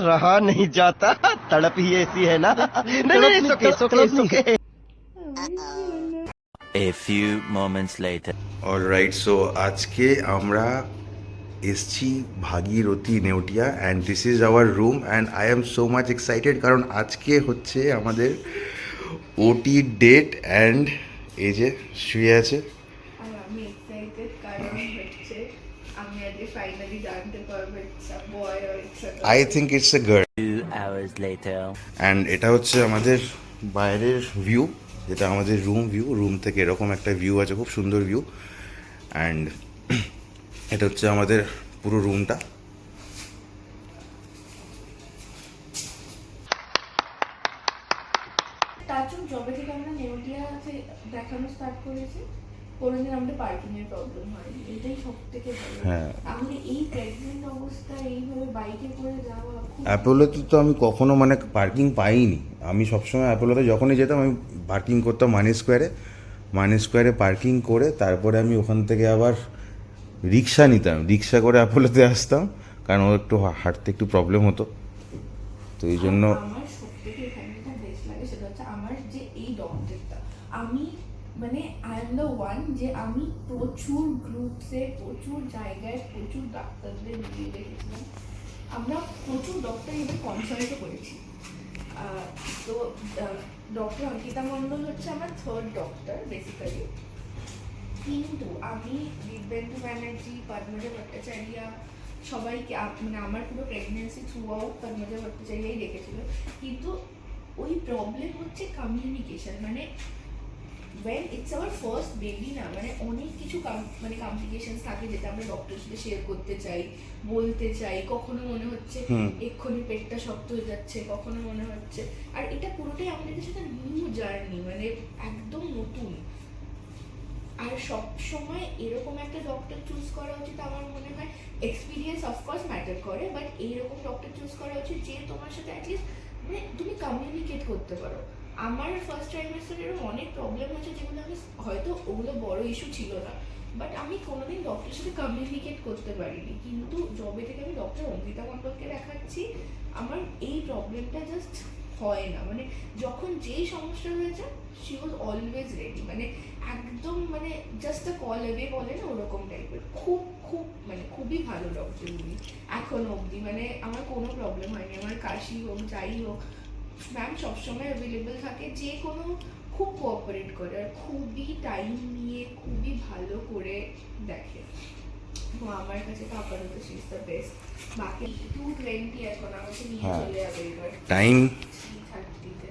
रहा नहीं जाता, तड़प ही ऐसी है ना। नहीं, it's okay. A few moments later. Alright, so আজকে আমরা এসছি Bhagirathi Neotia and this is our room and I am so much excited কারণ আজকে হচ্ছে আমাদের ওটি ডেট অ্যান্ড এই যে শুয়ে আছে। আমি এক্সাইটেড কারণ হচ্ছে আমি আজ ফাইনালি জানতে পারবো it's a boy or it's a girl. I think it's a girl. 2 hours later. And এটা হচ্ছে আমাদের বাইরের ভিউ, যেটা আমাদের রুম থেকে এরকম একটা ভিউ আছে, খুব সুন্দর ভিউ। অ্যান্ড এটা হচ্ছে আমাদের পুরো রুমটা। তারপর জবে থেকে আমরা নেউটিয়াতে দেখানো স্টার্ট করেছি, কোনোদিন আমাদের পার্কিং এর প্রবলেম হয়নি, এটাই সব থেকে ভালো। হ্যাঁ, আমাদের এই প্রেগনেন্ট অবস্থায় এইভাবে বাইকে করে যাওয়া খুব অ্যাপোলোতে তো আমি কখনো মানে পার্কিং পাইনি। আমি সবসময় অ্যাপোলোতে যখনই যেতাম আমি পার্কিং করতাম মানি স্কোয়ারে পার্কিং করে তারপরে আমি ওখান থেকে আবার রিক্সা নিতাম, রিক্সা করে অ্যাপোলোতে আসতাম, কারণ ও একটু হাঁটতে একটু প্রবলেম হতো, তো এই জন্য। আমার সব থেকে এখানে যেটা বেস্ট লাগে সেটা হচ্ছে আমার যে এই ডক্টরটা, আমি মানে আই এম দ্য ওয়ান যে আমি প্রচুর গ্রুপসে প্রচুর জায়গায় প্রচুর ডাক্তারদের রিভিউ দেখেছিলাম, আমরা প্রচুর ডক্টর এবার কনসাল্টও করেছি। তো ডক্টর অঙ্কিতা মণ্ডল হচ্ছে আমার থার্ড ডক্টর বেসিক্যালি, কিন্তু আমি দিব্যেন্দু ব্যানার্জি, পদ্মজা ভট্টাচার্যা সবাইকে মানে আমার পুরো প্রেগনেন্সি থ্রু আউট পদ্মজা ভট্টাচার্যাই দেখেছিল, কিন্তু ওই প্রবলেম হচ্ছে কমিউনিকেশন, মানে when it's our first baby না, মানে অনেক কিছু মানে কমপ্লিকেশনস থাকে যেটা আমরা ডক্টরের সাথে শেয়ার করতে চাই, বলতে চাই, কখনো মনে হচ্ছে এক্ষুনি পেটটা শক্ত হয়ে যাচ্ছে, কখনো মনে হচ্ছে, আর এটা পুরোটাই আমাদের সাথে নিউ জার্নি, মানে একদম নতুন। আর সব সময় এরকম একটা ডক্টর চুজ করা উচিত, আমার মনে হয় এক্সপিরিয়েন্স অফকোর্স ম্যাটার করে, বাট এইরকম ডক্টর চুজ করা উচিত যে তোমার সাথে অ্যাটলিস্ট মানে তুমি কমিউনিকেট করতে পারো। আমার ফার্স্ট ট্রাইমেস্টারে এরকম অনেক প্রবলেম হয়েছে যেগুলো আমি হয়তো ওগুলো বড় ইস্যু ছিল না, বাট আমি কোনোদিন ডক্টরের সাথে কমিউনিকেট করতে পারিনি, কিন্তু যবে থেকে আমি ডক্টর অঙ্কিতা মণ্ডলকে দেখাচ্ছি আমার এই প্রবলেমটা জাস্ট হয় না, মানে যখন যেই সমস্যা হয়েছে শি ওয়াজ অলওয়েজ রেডি, মানে একদম মানে জাস্ট আ কল অ্যাওয়ে বলে না ওরকম টাইপের, খুব খুব মানে খুবই ভালো ডক্টর উনি এখনো অবধি, মানে আমার কোনো প্রবলেম হয়নি, আমার কাশি হোক যাই হোক ম্যাম সবসময় অ্যাভেলেবেল থাকে, যে কোনো খুব কোঅপারেট করে আর খুবই টাইম নিয়ে খুবই ভালো করে দেখে, তো আমার কাছে তো আপাতত শি ইজ দ্য বেস্ট। বাকি 220 এখন আমাকে নিয়ে চলে যাবে এবার টাইম 3:30-তে,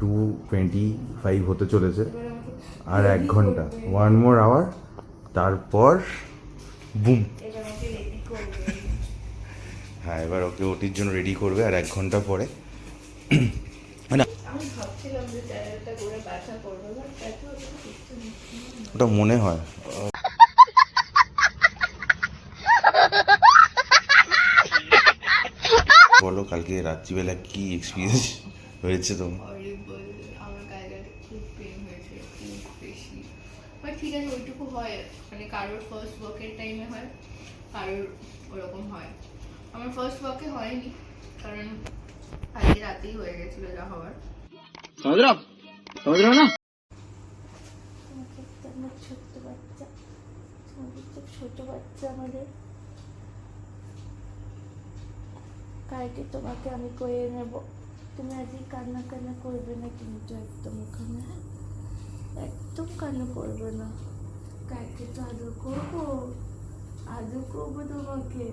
2:25 হতে চলেছে, এবার আমাকে আর 1 ঘন্টা, 1 more hour, তারপর বুম। এবার আমাকে রেডি করবে। হ্যাঁ, এবার ওকে ওটির জন্য রেডি করবে, আর 1 ঘন্টা পরে আমি ভাবছিলাম যে চ্যানেলটা করে ব্যথা করবো, বাট ব্যথা হচ্ছে কিছু না। ওটা মনে হয়। বলো কালকে রাত্রিবেলা কি এক্সপিরিয়েন্স হয়েছে তোমার? হরিবল, আমার গায়ে খুব পেন হয়েছে, খুব বেশি, বাট ঠিক আছে ওইটুকু হয়, মানে কারোর ফার্স্ট ওয়ার্কের টাইমে হয়, কারোর ওরকম হয়, আমার ফার্স্ট ওয়ার্কে হয়নি কারণ আজকে রাতেই হয়ে গেছিল যা হওয়ার। समझ रहे हो ना? ছোট বাচ্চা আমাদের, কালকে তোমাকে আমি কয়ে নেব, তুমি আজকে কান্না করবে না কিন্তু একদম, ওখানে একদম কান্না করবে না, কালকে তো আদর করবো তোমাকে,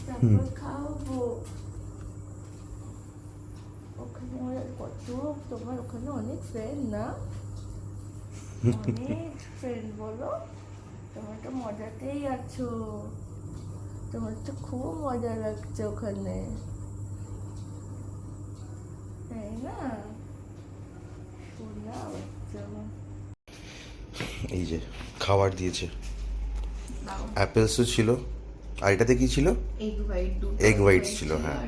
তারপর খাওয়াবো, ওখানে ওরা কত, তোমার ওখানে অনেক ফ্রেন্ড না, অনেক ফ্রেন্ড বলো, তোমার তো মজাতেই আছো, তোমার তো খুব মজা লাগছে ওখানে, তাই না শোনা বাচ্চা? এই যে খাবার দিয়েছে, অ্যাপেলসও ছিল, আর এটাতে কি ছিল? এগ হোয়াইট ছিল, হ্যাঁ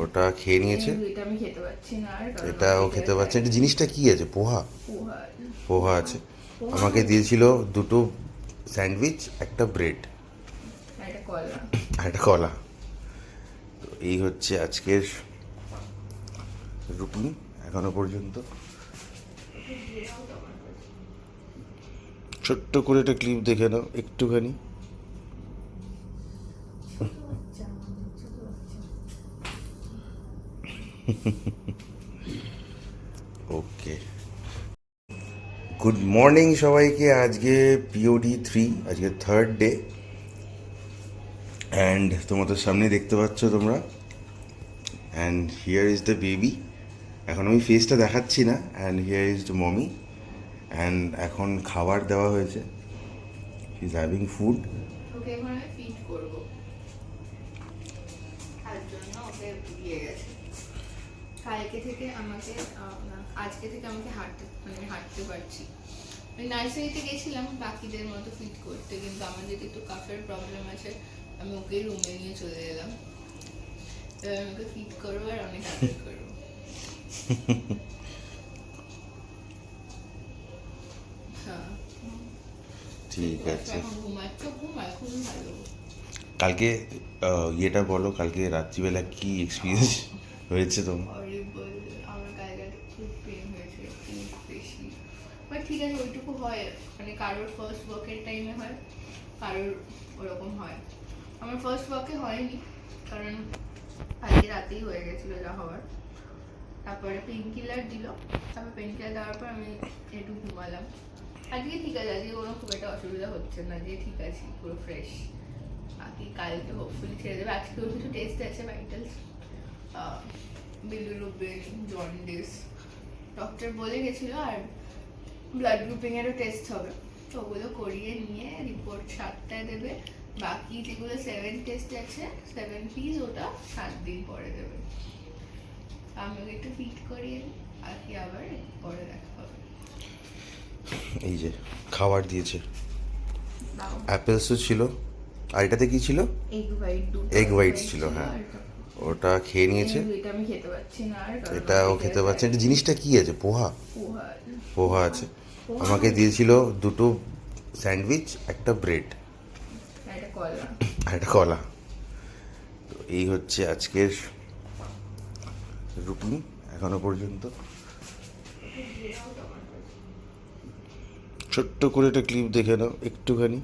ওটা খেয়ে নিয়েছে, এটা আমি খেতে পাচ্ছি না, আর এটাও খেতে পারছে। এটা জিনিসটা কি আছে? পোহা আছে। আমাকে দিয়েছিল 2টো স্যান্ডউইচ, একটা ব্রেড, একটা কলা। আর একটা কলা। তো এই হচ্ছে আজকের রুটিন এখনো পর্যন্ত। ছোট্ট করে একটা ক্লিপ দেখে নাও একটুখানি। ওকে, গুড মর্নিং সবাইকে। আজকে পিওডি 3, আজকে 3rd ডে, অ্যান্ড তোমাদের সামনে দেখতে পাচ্ছ তোমরা। And here is the baby. এখন আমি ফেসটা দেখাচ্ছি না। And here is the mummy. And এখন খাবার দেওয়া হয়েছে, he is having food. Okay এখন আমি ফিড করবো, তার জন্য ওকে দিয়ে গেছে। কালকে থেকে আমাকে আজকে থেকে আমাকে হাঁটতে পারছি। আমি নার্সারিতে গেছিলাম বাকিদের মতো ফিট করতে, কিন্তু আমার যেহেতু একটু কাফের প্রবলেম আছে, আমি ওকে রুমে নিয়ে চলে এলাম। এবার আমি ওকে ফিট করবো আর অনেক আদর করবো। হ্যাঁ, ঠিক আছে। এখন ঘুমাচ্ছ, ঘুমায়, খুবই ভালো। কালকে ইয়েটা বলো, কালকে রাত্রিবেলা কি এক্সপিরিয়েন্স হয়েছে তোমার? হরিবল, আমার গায়ে খুব পেন হয়েছে, খুব বেশি। বাট ঠিক আছে, ওইটুকু হয়, মানে কারোর ফার্স্ট ওয়াকের টাইমে হয়, কারোর ওরকম হয়। আমার ফার্স্ট ওয়াকে হয়নি, কারণ কালকে রাতেই হয়ে গেছিলো যা হওয়ার। তারপরে পেন কিলার দিল, তারপর পেন কিলার দেওয়ার পর আমি একটু ঘুমালাম। আজকে ঠিক আছে, আজকে কোনো খুব একটা অসুবিধা হচ্ছে না, যে ঠিক আছে, পুরো ফ্রেশ। বাকি কালকে হোপফুলি ছেড়ে দেবে। আজকে ওর কিছু টেস্ট আছে, ভাইটালস, বিলিরুবিন, জন্ডিস, ডক্টর বলে গেছিলো, আর ব্লাড গ্রুপিংয়েরও টেস্ট হবে। তো ওগুলো করিয়ে নিয়ে রিপোর্ট 7টায় দেবে। বাকি যেগুলো 7 টেস্ট আছে, 7 পিস, ওটা 7 দিন পরে দেবে। আমি ওকে একটু ফিট করিয়ে নিই, বাকি আবার পরে দেখা হবে। এই যে খাবার দিয়েছে, অ্যাপেলসও ছিল, আর এটাতে কি ছিল? এগ হোয়াইট ছিল, হ্যাঁ, ওটা খেয়ে নিয়েছে। এটা আমি খেতে পাচ্ছি না, আর এটাও খেতে পারছে। এটা জিনিসটা কি আছে? পোহা, পোহা আছে। আমাকে দিয়েছিল 2টো স্যান্ডউইচ, একটা ব্রেড, একটা কলা। আর একটা কলা। তো এই হচ্ছে আজকের রুটিন এখনো পর্যন্ত। ছোট্ট করে একটা ক্লিপ দেখে নাও একটুখানি।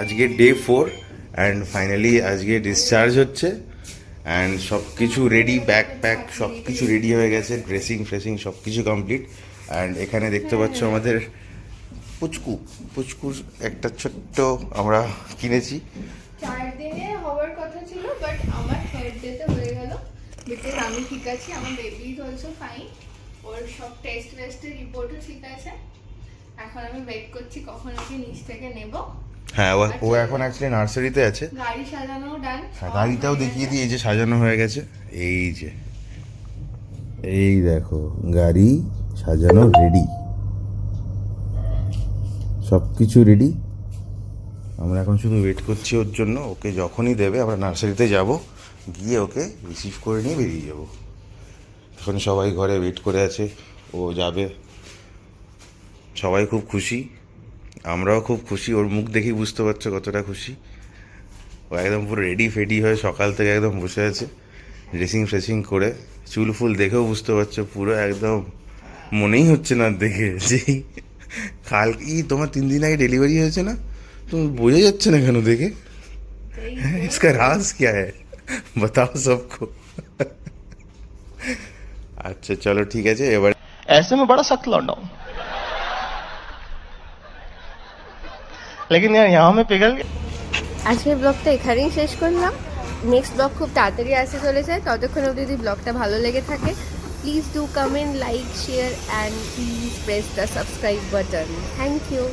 আজকে ডে 4, অ্যান্ড ফাইনালি আজকে ডিসচার্জ হচ্ছে। অ্যান্ড সব কিছু রেডি, ব্যাগ প্যাক সব কিছু রেডি হয়ে গেছে, ড্রেসিং ফ্রেসিং সব কিছু কমপ্লিট। অ্যান্ড এখানে দেখতে পাচ্ছ আমাদের পুচকুর একটা ছোট্ট আমরা কিনেছি। 4 দিনে হওয়ার কথা ছিল, বাট আমার 3rd ডেতে হয়ে গেল, বিকজ আমি ঠিক আছি, আমার বেবি ইজ অলসো ফাইন, ওর সব টেস্টের রিপোর্টও ঠিক আছে। এখন আমি ওয়েট করছি কখন ওকে নিচ থেকে নেব। হ্যাঁ, ও এখন অ্যাকচুয়ালি নার্সারিতে আছে। গাড়ি সাজানো ডান, হ্যাঁ, গাড়িটাও দেখিয়ে দিই, এই যে সাজানো হয়ে গেছে। এই যে, এই দেখো গাড়ি সাজানো রেডি, সব কিছু রেডি। আমরা এখন শুধু ওয়েট করছি ওর জন্য। ওকে যখনই দেবে আমরা নার্সারিতে যাব, গিয়ে ওকে রিসিভ করে নিয়ে বেরিয়ে যাব। এখন সবাই ঘরে ওয়েট করে আছে, ও যাবে। সবাই খুব খুশি, আমরাও খুব খুশি। ওর মুখ দেখেই বুঝতে পারছো কতটা খুশি। ও একদম পুরো রেডি ফেডি হয়ে সকাল থেকে একদম বসে আছে, ড্রেসিং ফ্রেসিং করে। চুল ফুল দেখেও বুঝতে পারছো, পুরো একদম মনেই হচ্ছে না দেখে যে তোমার 3 দিন আগে ডেলিভারি হয়েছে না। তুমি বোঝা যাচ্ছে না কেন দেখে? इसका राज क्या है बताओ सबको। আচ্ছা চলো ঠিক আছে। এবার ऐसे में बड़ा सख्त लौंडा हूं, लेकिन यार यहाँ में पिघल गया। আজকের ব্লগটা এখানেই শেষ করলাম। নেক্সট ব্লগ খুব তাড়াতাড়ি আসতে চলেছে। ততক্ষণ অবধি যদি ব্লগটা ভালো লেগে থাকে, please do comment, like, share and please press the subscribe button. Thank you.